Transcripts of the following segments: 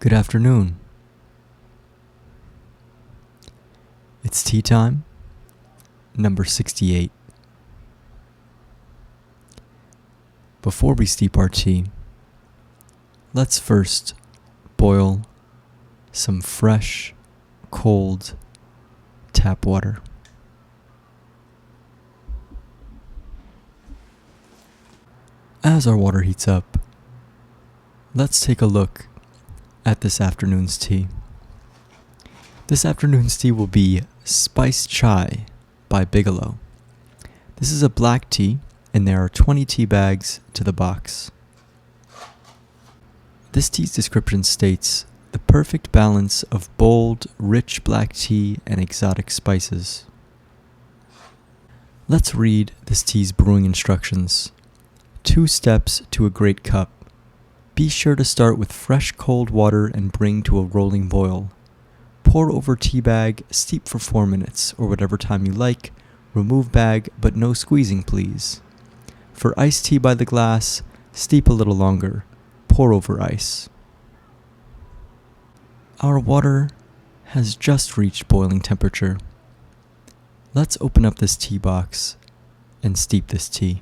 Good afternoon. It's tea time, number 68. Before we steep our tea, let's first boil some fresh, cold tap water. As our water heats up, let's take a look at this afternoon's tea. This afternoon's tea will be Spiced Chai by Bigelow. This is a black tea, and there are 20 tea bags to the box. This tea's description states, the perfect balance of bold, rich black tea and exotic spices. Let's read this tea's brewing instructions. 2 steps to a great cup. Be sure to start with fresh cold water and bring to a rolling boil. Pour over tea bag, steep for 4 minutes, or whatever time you like. Remove bag, but no squeezing, please. For iced tea by the glass, steep a little longer. Pour over ice. Our water has just reached boiling temperature. Let's open up this tea box and steep this tea.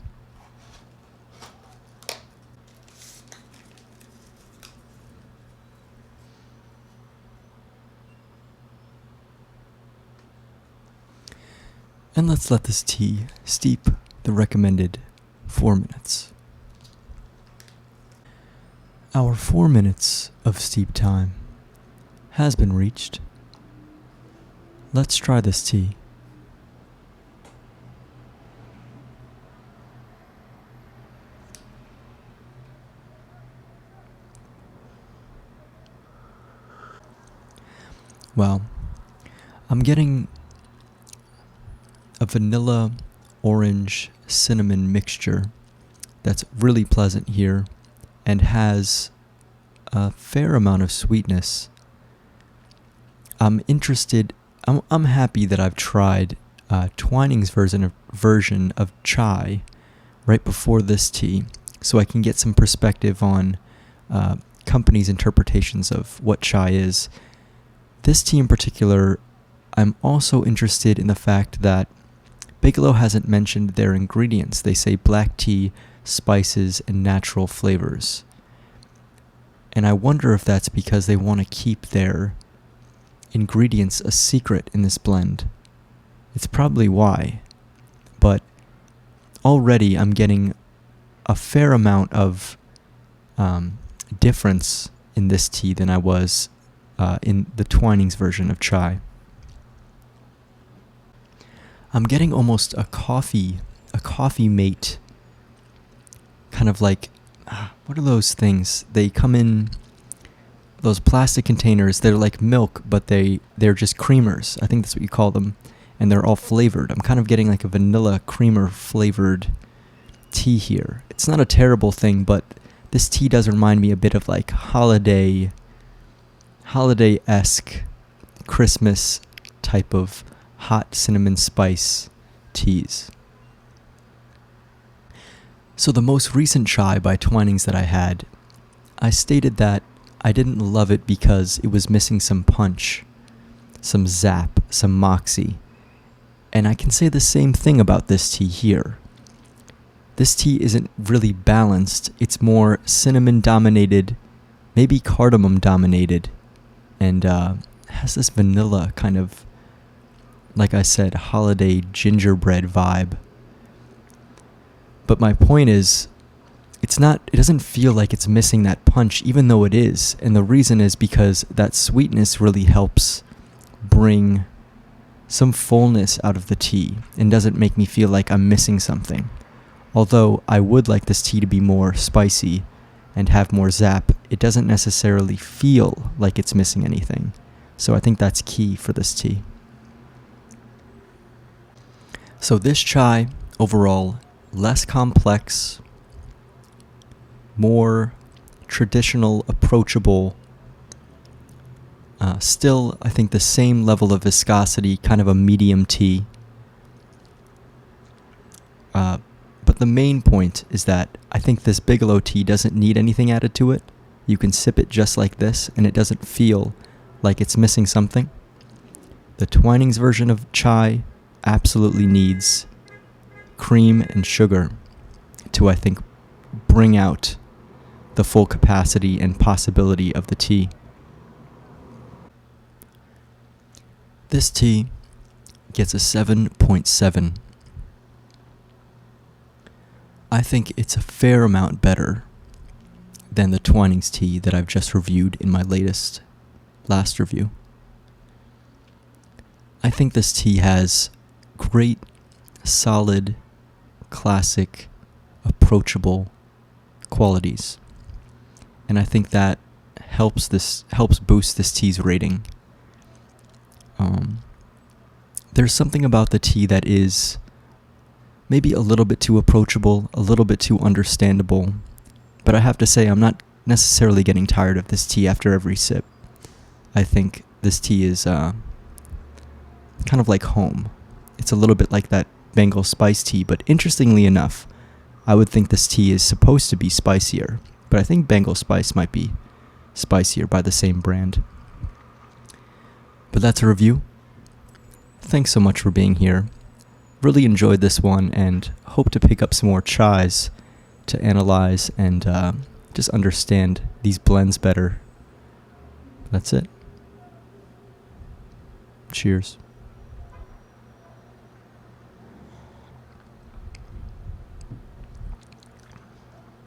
And let's let this tea steep the recommended 4 minutes. Our 4 minutes of steep time has been reached. Let's try this tea. Well, I'm getting a vanilla, orange, cinnamon mixture that's really pleasant here and has a fair amount of sweetness. I'm happy that I've tried Twining's version of chai right before this tea, so I can get some perspective on companies' interpretations of what chai is. This tea in particular, I'm also interested in the fact that Bigelow hasn't mentioned their ingredients. They say black tea, spices, and natural flavors. And I wonder if that's because they want to keep their ingredients a secret in this blend. It's probably why. But already I'm getting a fair amount of difference in this tea than I was in the Twining's version of chai. I'm getting almost a coffee mate, kind of like, what are those things? They come in those plastic containers. They're like milk, but they're just creamers. I think that's what you call them, and they're all flavored. I'm kind of getting like a vanilla creamer flavored tea here. It's not a terrible thing, but this tea does remind me a bit of like holiday-esque Christmas type of hot cinnamon spice teas. So the most recent chai by Twining's that I had, I stated that I didn't love it because it was missing some punch, some zap, some moxie. And I can say the same thing about this tea here. This tea isn't really balanced. It's more cinnamon dominated, maybe cardamom dominated, and has this vanilla kind of, like I said, holiday gingerbread vibe. But my point is, it doesn't feel like it's missing that punch, even though it is. And the reason is because that sweetness really helps bring some fullness out of the tea and doesn't make me feel like I'm missing something. Although I would like this tea to be more spicy and have more zap, it doesn't necessarily feel like it's missing anything. So I think that's key for this tea. So this chai, overall, less complex, more traditional, approachable, still, I think, the same level of viscosity, kind of a medium tea. But the main point is that I think this Bigelow tea doesn't need anything added to it. You can sip it just like this, and it doesn't feel like it's missing something. The Twinings version of chai absolutely needs cream and sugar to, I think, bring out the full capacity and possibility of the tea. This tea gets a 7.7. I think it's a fair amount better than the Twinings tea that I've just reviewed in my last review. I think this tea has great, solid, classic, approachable qualities. And I think that helps boost this tea's rating. There's something about the tea that is maybe a little bit too approachable, a little bit too understandable, but I have to say I'm not necessarily getting tired of this tea after every sip. I think this tea is kind of like home. It's a little bit like that Bengal spice tea, but interestingly enough, I would think this tea is supposed to be spicier, but I think Bengal spice might be spicier by the same brand. But that's a review. Thanks so much for being here. Really enjoyed this one and hope to pick up some more chais to analyze and just understand these blends better. That's it. Cheers.